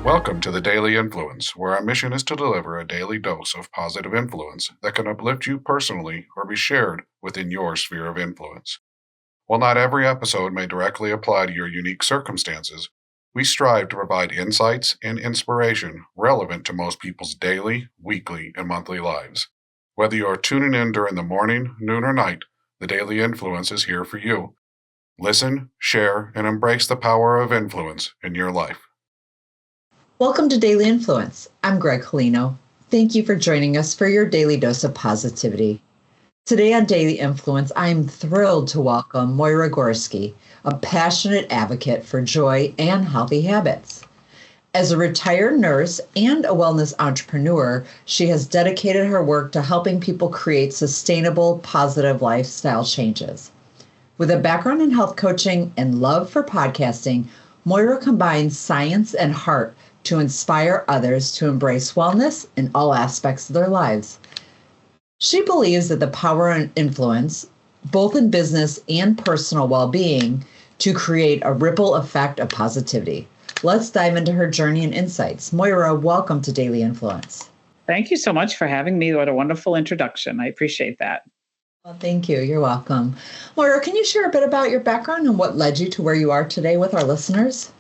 Welcome to the Daily Influence, where our mission is to deliver a daily dose of positive influence that can uplift you personally or be shared within your sphere of influence. While not every episode may directly apply to your unique circumstances, we strive to provide insights and inspiration relevant to most people's daily, weekly, and monthly lives. Whether you are tuning in during the morning, noon, or night, the Daily Influence is here for you. Listen, share, and embrace the power of influence in your life. Welcome to Daily Influence. I'm Gregg-Brooke Koleno. Thank you for joining us for your daily dose of positivity. Today on Daily Influence, I'm thrilled to welcome Moyra Gorski, a passionate advocate for joy and healthy habits. As a retired nurse and a wellness entrepreneur, she has dedicated her work to helping people create sustainable, positive lifestyle changes. With a background in health coaching and love for podcasting, Moyra combines science and heart to inspire others to embrace wellness in all aspects of their lives. She believes that the power and influence, both in business and personal well-being, to create a ripple effect of positivity. Let's dive into her journey and insights. Moyra, welcome to Daily Influence. Thank you so much for having me. What a wonderful introduction. I appreciate that. Well, thank you. You're welcome. Moyra, can you share a bit about your background and what led you to where you are today with our listeners?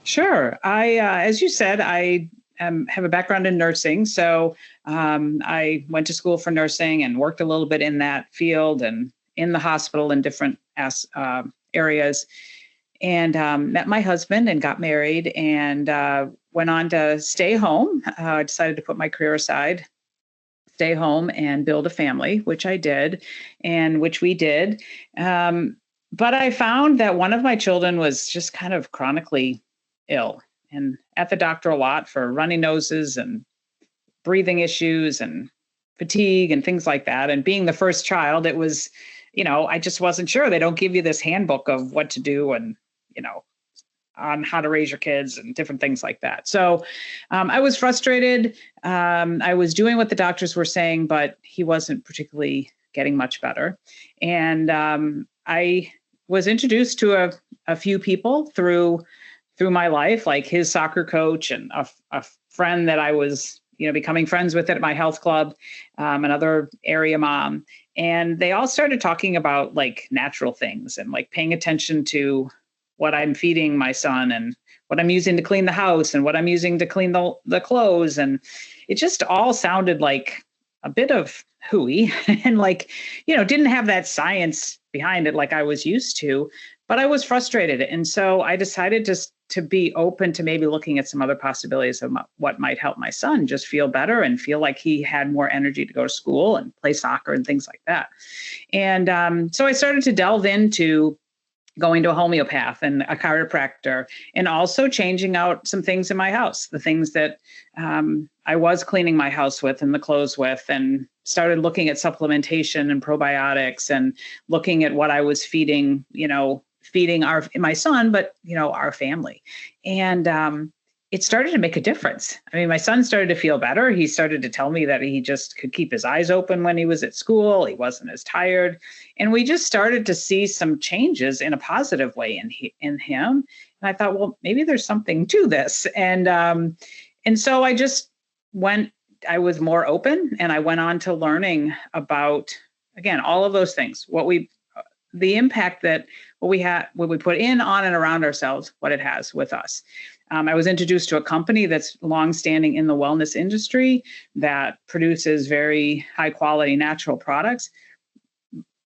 Sure. As you said, I have a background in nursing. So I went to school for nursing and worked a little bit in that field and in the hospital in different areas. And met my husband and got married and went on to stay home. I decided to put my career aside, stay home and build a family, which I did, and which we did. But I found that one of my children was just kind of chronically ill and at the doctor a lot for runny noses and breathing issues and fatigue and things like that. And being the first child, it was, I just wasn't sure. They don't give you this handbook of what to do and, on how to raise your kids and different things like that. So I was frustrated. I was doing what the doctors were saying, but he wasn't particularly getting much better. And I was introduced to a few people through my life, like his soccer coach and a friend that I was, becoming friends with at my health club, another area mom. And they all started talking about like natural things and like paying attention to what I'm feeding my son and what I'm using to clean the house and what I'm using to clean the clothes. And it just all sounded like a bit of hooey and like, didn't have that science behind it like I was used to, but I was frustrated. And so I decided to be open to maybe looking at some other possibilities of what might help my son just feel better and feel like he had more energy to go to school and play soccer and things like that. And so I started to delve into going to a homeopath and a chiropractor, and also changing out some things in my house, the things that I was cleaning my house with and the clothes with, and started looking at supplementation and probiotics and looking at what I was feeding my son, but, our family. And it started to make a difference. I mean, my son started to feel better. He started to tell me that he just could keep his eyes open when he was at school. He wasn't as tired. And we just started to see some changes in a positive way in him. And I thought, well, maybe there's something to this. And so I was more open, and I went on to learning about, again, all of those things, the impact that what we put in, on, and around ourselves, what it has with us. I was introduced to a company that's longstanding in the wellness industry that produces very high quality natural products.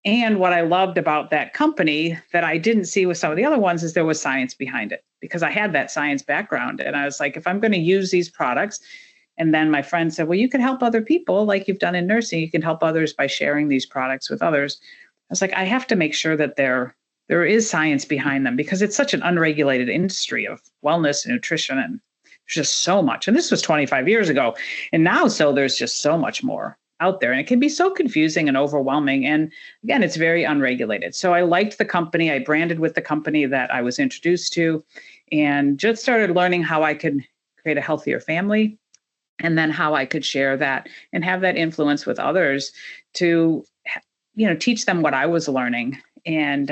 And what I loved about that company that I didn't see with some of the other ones is there was science behind it, because I had that science background. And I was like, if I'm going to use these products, and then my friend said, well, you can help other people like you've done in nursing. You can help others by sharing these products with others. I was like, I have to make sure that there is science behind them, because it's such an unregulated industry of wellness and nutrition, and there's just so much. And this was 25 years ago. And now, so there's just so much more out there, and it can be so confusing and overwhelming. And again, it's very unregulated. So I liked the company. I branded with the company that I was introduced to, and just started learning how I could create a healthier family, and then how I could share that and have that influence with others to, teach them what I was learning. And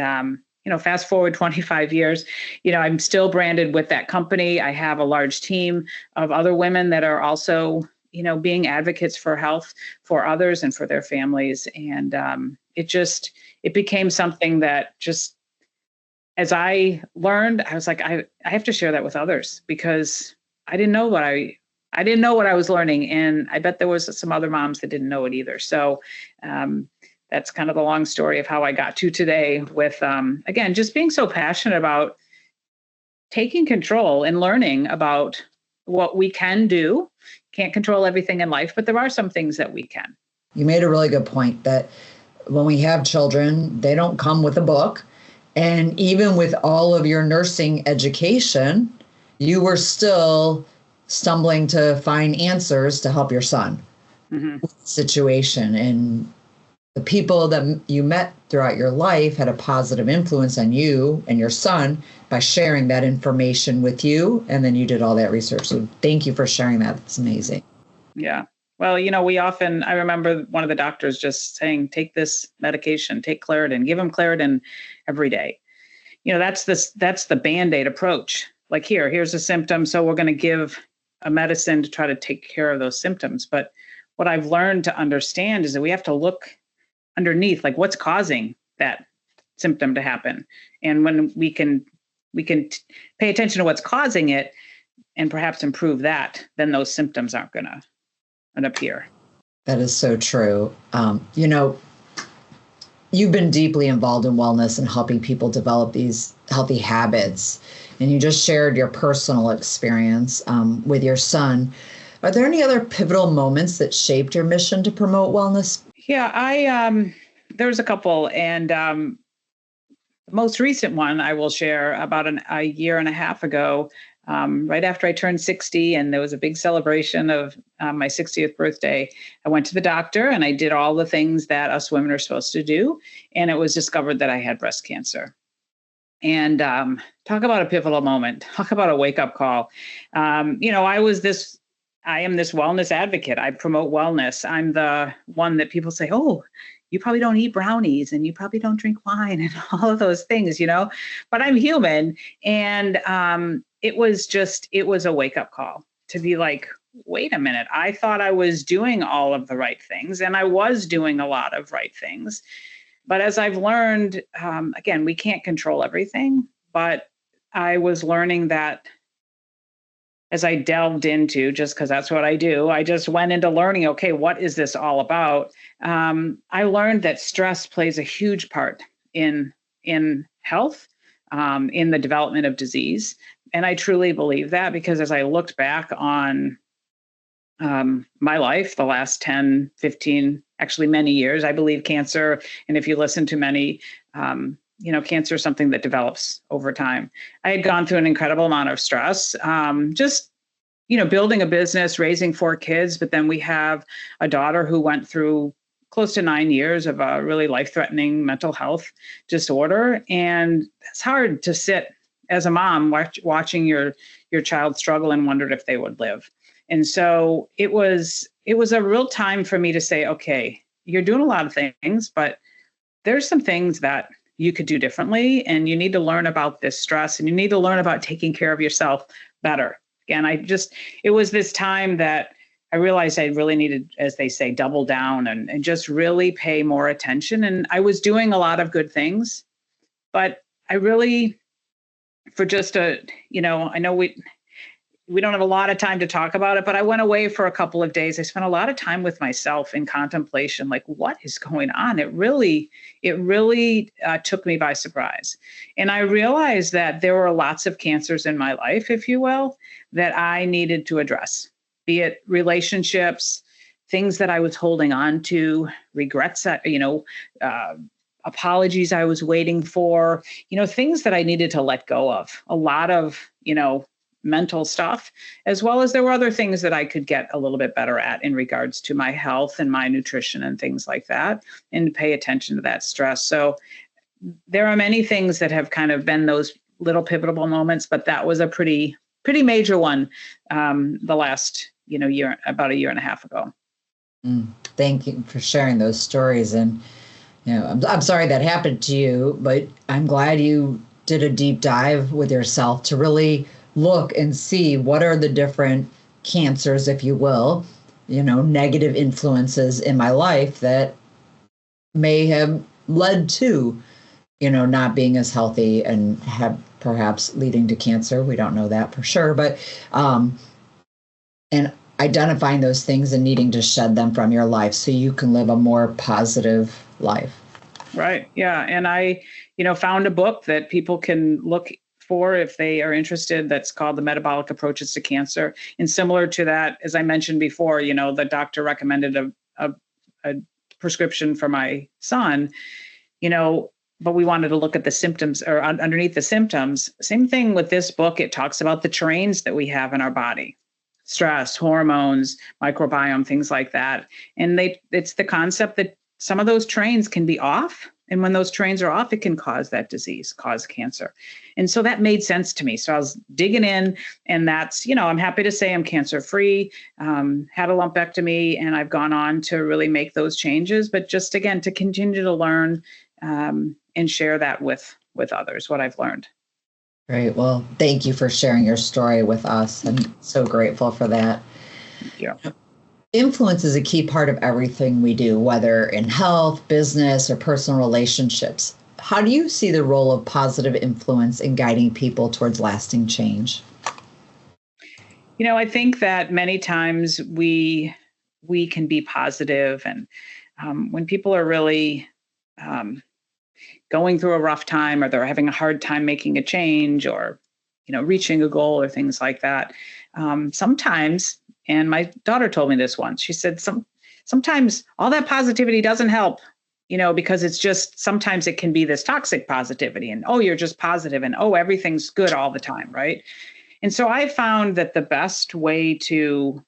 fast forward 25 years, I'm still branded with that company. I have a large team of other women that are also, being advocates for health for others and for their families. And it became something that just, as I learned, I was like, I have to share that with others, because I didn't know what I was learning. And I bet there was some other moms that didn't know it either. So that's kind of the long story of how I got to today with, again, just being so passionate about taking control and learning about what we can do. Can't control everything in life, but there are some things that we can. You made a really good point that when we have children, they don't come with a book. And even with all of your nursing education, you were still stumbling to find answers to help your son situation. And the people that you met throughout your life had a positive influence on you and your son by sharing that information with you. And then you did all that research. So thank you for sharing that. That's amazing. Yeah. Well, I remember one of the doctors just saying, take this medication, take Claritin, give him Claritin every day. That's the Band-Aid approach. Like here's a symptom. So we're going to give a medicine to try to take care of those symptoms. But what I've learned to understand is that we have to look underneath, like what's causing that symptom to happen. And when we can pay attention to what's causing it and perhaps improve that, then those symptoms aren't going to appear. That is so true. You've been deeply involved in wellness and helping people develop these healthy habits. And you just shared your personal experience with your son. Are there any other pivotal moments that shaped your mission to promote wellness? Yeah, there was a couple. And the most recent one I will share about a year and a half ago, right after I turned 60, and there was a big celebration of my 60th birthday. I went to the doctor and I did all the things that us women are supposed to do. And it was discovered that I had breast cancer. And talk about a pivotal moment, talk about a wake-up call. I am this wellness advocate. I promote wellness. I'm the one that people say, oh, you probably don't eat brownies and you probably don't drink wine and all of those things, but I'm human. And it was a wake-up call to be like, wait a minute, I thought I was doing all of the right things, and I was doing a lot of right things. But as I've learned, again, we can't control everything, but I was learning that as I delved into, just because that's what I do, I just went into learning, okay, what is this all about? I learned that stress plays a huge part in health, in the development of disease. And I truly believe that, because as I looked back on my life, the last 10, 15, actually many years, I believe cancer, and if you listen to many, cancer is something that develops over time. I had gone through an incredible amount of stress, building a business, raising 4 kids, but then we have a daughter who went through close to 9 years of a really life-threatening mental health disorder. And it's hard to sit as a mom watching your child struggle and wondered if they would live. And so it was a real time for me to say, okay, you're doing a lot of things, but there's some things that you could do differently. And you need to learn about this stress, and you need to learn about taking care of yourself better. Again, it was this time that I realized I really needed, as they say, double down and just really pay more attention. And I was doing a lot of good things, but I really, for just I know we don't have a lot of time to talk about it, but I went away for a couple of days. I spent a lot of time with myself in contemplation, like what is going on? It really took me by surprise. And I realized that there were lots of cancers in my life, if you will, that I needed to address, be it relationships, things that I was holding on to, regrets that, apologies I was waiting for, things that I needed to let go of, a lot of, mental stuff, as well as there were other things that I could get a little bit better at in regards to my health and my nutrition and things like that, and pay attention to that stress. So there are many things that have kind of been those little pivotal moments, but that was a pretty major one the last, year, about a year and a half ago. Thank you for sharing those stories. And, I'm sorry that happened to you, but I'm glad you did a deep dive with yourself to really look and see what are the different cancers, if you will, negative influences in my life that may have led to, not being as healthy and have perhaps leading to cancer. We don't know that for sure, but, and identifying those things and needing to shed them from your life so you can live a more positive life. Right. Yeah. And I, found a book that people can look for if they are interested. That's called The Metabolic Approaches to Cancer. And similar to that, as I mentioned before, the doctor recommended a prescription for my son, but we wanted to look at the symptoms or underneath the symptoms. Same thing with this book. It talks about the trains that we have in our body. Stress, hormones, microbiome, things like that. And it's the concept that some of those trains can be off. And when those trains are off, it can cause that disease, cause cancer. And so that made sense to me. So I was digging in, and that's, I'm happy to say I'm cancer-free, had a lumpectomy, and I've gone on to really make those changes. But just, again, to continue to learn and share that with others, what I've learned. Great. Well, thank you for sharing your story with us. I'm so grateful for that. Yeah. Influence is a key part of everything we do, whether in health, business, or personal relationships. How do you see the role of positive influence in guiding people towards lasting change? I think that many times we can be positive, and when people are really going through a rough time, or they're having a hard time making a change, or reaching a goal, or things like that, sometimes. And my daughter told me this once. She said, sometimes all that positivity doesn't help, because it's just, sometimes it can be this toxic positivity, and, oh, you're just positive, and, oh, everything's good all the time, right? And so I found that the best way to,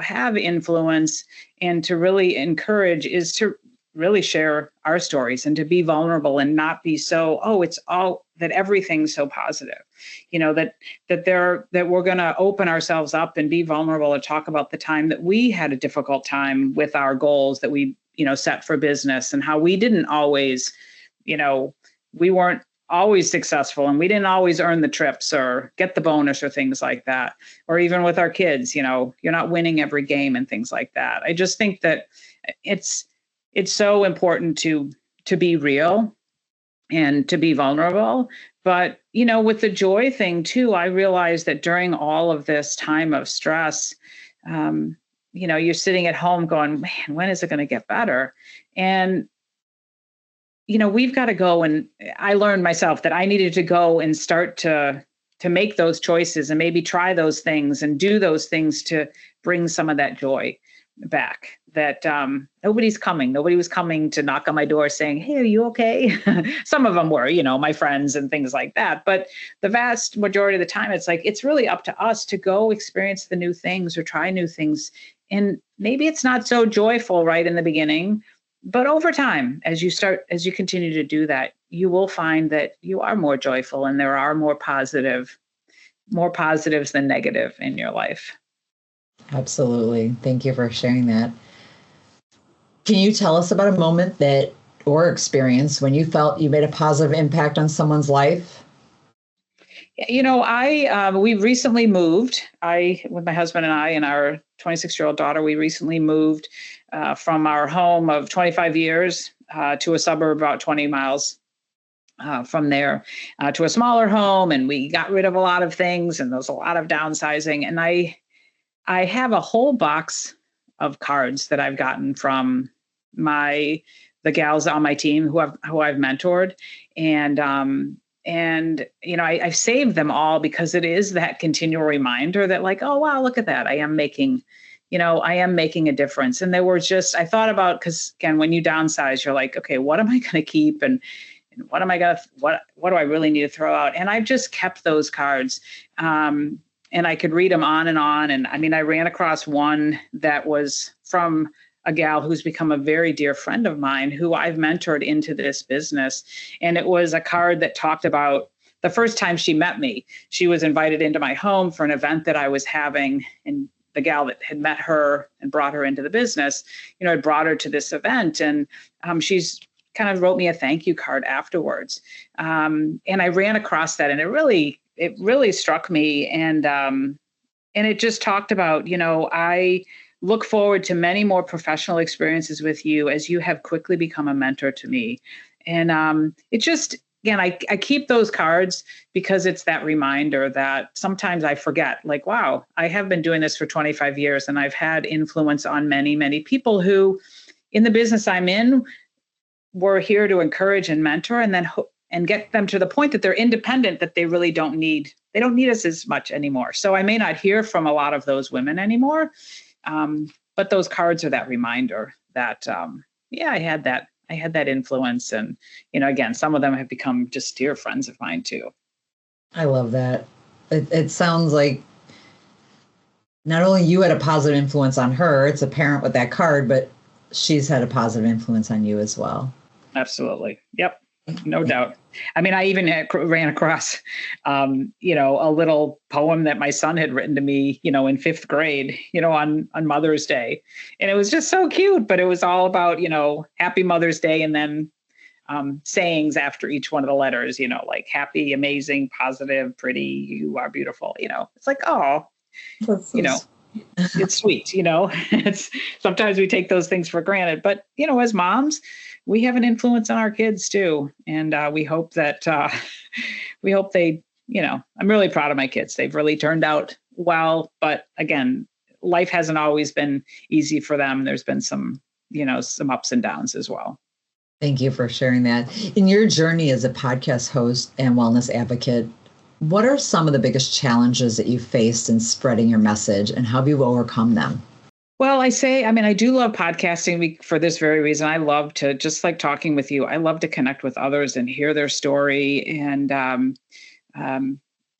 have influence and to really encourage is to really share our stories and to be vulnerable and not be so, oh, it's all that everything's so positive, that we're going to open ourselves up and be vulnerable and talk about the time that we had a difficult time with our goals that we, set for business, and how we didn't always, we weren't always successful, and we didn't always earn the trips or get the bonus or things like that. Or even with our kids, you're not winning every game and things like that. I just think that it's so important to be real and to be vulnerable. But, with the joy thing too, I realized that during all of this time of stress, you're sitting at home going, man, when is it going to get better? And, we've got to go. And I learned myself that I needed to go and start to make those choices and maybe try those things and do those things to bring some of that joy back. That nobody was coming to knock on my door saying, hey, are you okay? Some of them were, my friends and things like that. But the vast majority of the time, it's like, it's really up to us to go experience the new things or try new things. And maybe it's not so joyful right in the beginning, but over time, as you continue to do that, you will find that you are more joyful, and there are more positives than negative in your life. Absolutely. Thank you for sharing that. Can you tell us about a moment that or experience when you felt you made a positive impact on someone's life? We recently moved. With my husband and I and our 26-year-old daughter, we recently moved from our home of 25 years to a suburb about 20 miles from there to a smaller home. And we got rid of a lot of things, and there was a lot of downsizing. And I have a whole box of cards that I've gotten from the gals on my team who I've mentored. And I've saved them all because it is that continual reminder that, like, oh, wow, look at that. I am making a difference. And I thought about, because again, when you downsize, you're like, okay, what am I going to keep? And what do I really need to throw out? And I've just kept those cards. And I could read them on. And I ran across one that was from a gal who's become a very dear friend of mine, who I've mentored into this business. And it was a card that talked about the first time she met me. She was invited into my home for an event that I was having. And the gal that had met her and brought her into the business, had brought her to this event. And she's kind of wrote me a thank you card afterwards. And I ran across that, and it really struck me. And it just talked about, I look forward to many more professional experiences with you as you have quickly become a mentor to me. And it just, again, I keep those cards because it's that reminder that sometimes I forget, like, wow, I have been doing this for 25 years and I've had influence on many, many people who in the business I'm in were here to encourage and mentor, and then and get them to the point that they're independent, that they really don't need us as much anymore. So I may not hear from a lot of those women anymore. But those cards are that reminder that, I had that influence. And, again, some of them have become just dear friends of mine too. I love that. It sounds like not only you had a positive influence on her, it's apparent with that card, but she's had a positive influence on you as well. Absolutely. Yep. No doubt. I mean, I even ran across, a little poem that my son had written to me, in fifth grade, on Mother's Day. And it was just so cute, but it was all about, happy Mother's Day. And then sayings after each one of the letters, like happy, amazing, positive, pretty, you are beautiful. It's like, oh, it's sweet. It's sometimes we take those things for granted, but, as moms, we have an influence on our kids too. And we hope that, they, I'm really proud of my kids. They've really turned out well, but again, life hasn't always been easy for them. There's been some ups and downs as well. Thank you for sharing that. In your journey as a podcast host and wellness advocate, what are some of the biggest challenges that you faced in spreading your message, and how have you overcome them? Well, I do love podcasting for this very reason. I love to, just like talking with you, I love to connect with others and hear their story. And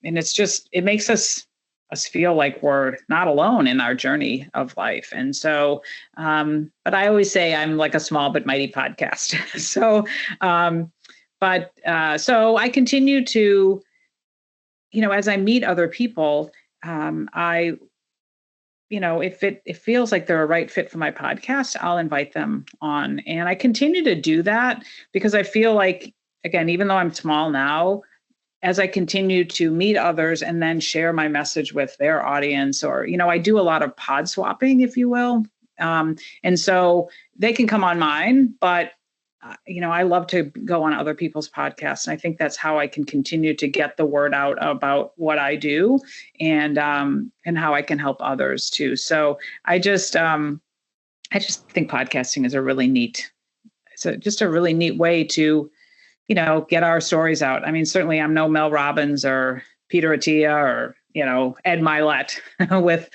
it's just, it makes us feel like we're not alone in our journey of life. And so, but I always say I'm like a small but mighty podcast. So I continue to, as I meet other people, if it feels like they're a right fit for my podcast, I'll invite them on. And I continue to do that because I feel like, again, even though I'm small now, as I continue to meet others and then share my message with their audience, or, I do a lot of pod swapping, if you will. And so they can come on mine, but I love to go on other people's podcasts. And I think that's how I can continue to get the word out about what I do and how I can help others too. So I just think podcasting is a really neat way to, get our stories out. I mean, certainly I'm no Mel Robbins or Peter Attia or, Ed Milet with,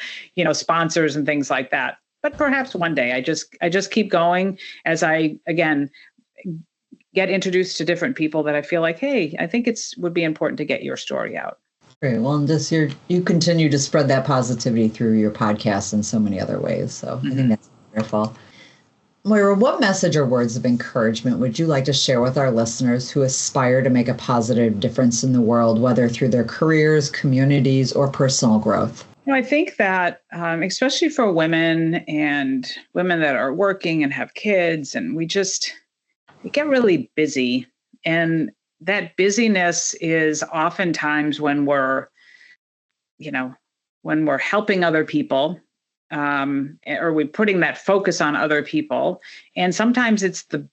sponsors and things like that. But perhaps one day I just keep going as I, again, get introduced to different people that I feel like, hey, I think would be important to get your story out. Great. Well, and just you continue to spread that positivity through your podcast in so many other ways. So I think that's wonderful. Moyra, what message or words of encouragement would you like to share with our listeners who aspire to make a positive difference in the world, whether through their careers, communities, or personal growth? I think that especially for women and women that are working and have kids, and we get really busy. And that busyness is oftentimes when we're helping other people, or we're putting that focus on other people. And sometimes it's the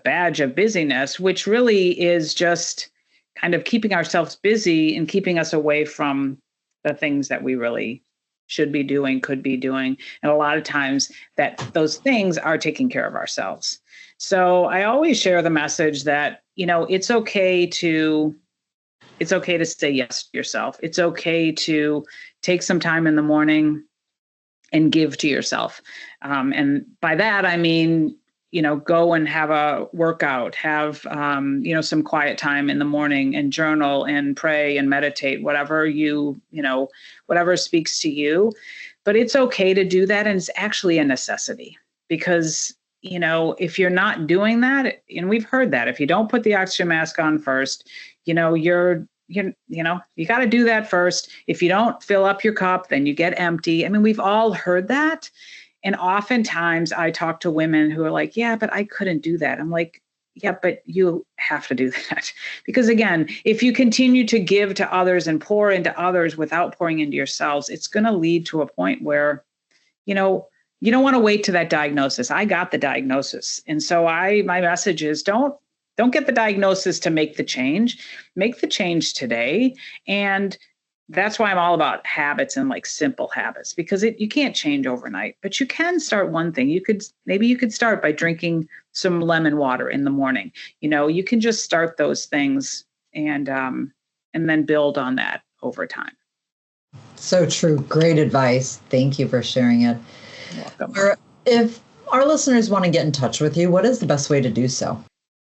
badge of busyness, which really is just kind of keeping ourselves busy and keeping us away from the things that we really should be doing, could be doing. And a lot of times that those things are taking care of ourselves. So I always share the message that, it's okay to say yes to yourself. It's okay to take some time in the morning and give to yourself. And by that, I mean, go and have a workout, have, some quiet time in the morning and journal and pray and meditate, whatever whatever speaks to you. But it's okay to do that. And it's actually a necessity because, if you're not doing that, and we've heard that if you don't put the oxygen mask on first, you got to do that first. If you don't fill up your cup, then you get empty. I mean, we've all heard that. And oftentimes I talk to women who are like, yeah, but I couldn't do that. I'm like, Yeah, but you have to do that. Because again, if you continue to give to others and pour into others without pouring into yourselves, it's going to lead to a point where, you know, you don't want to wait to that diagnosis. I got the diagnosis. And so my message is don't get the diagnosis to make the change. Make the change today. And that's why I'm all about habits and like simple habits, because you can't change overnight, but you can start one thing. You could start by drinking some lemon water in the morning. You can just start those things and then build on that over time. So true. Great advice. Thank you for sharing it. You're welcome. If our listeners want to get in touch with you, what is the best way to do so?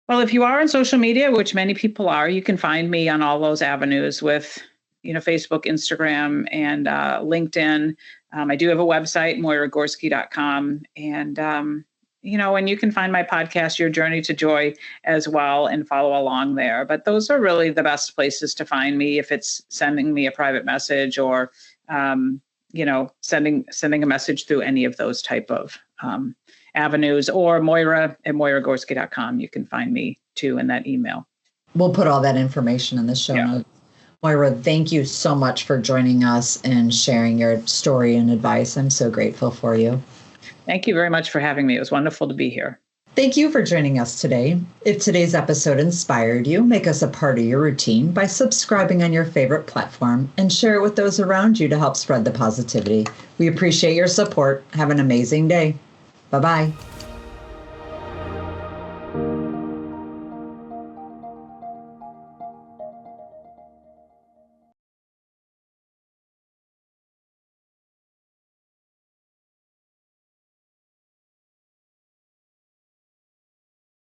Well, if you are on social media, which many people are, you can find me on all those avenues with Facebook, Instagram, and LinkedIn. I do have a website, moyragorski.com. And, and you can find my podcast, Your Journey to Joy, as well, and follow along there. But those are really the best places to find me if it's sending me a private message or, sending a message through any of those type of avenues, or Moyra at moyragorski.com. You can find me too in that email. We'll put all that information in the show notes. Moyra, thank you so much for joining us and sharing your story and advice. I'm so grateful for you. Thank you very much for having me. It was wonderful to be here. Thank you for joining us today. If today's episode inspired you, make us a part of your routine by subscribing on your favorite platform and share it with those around you to help spread the positivity. We appreciate your support. Have an amazing day. Bye-bye.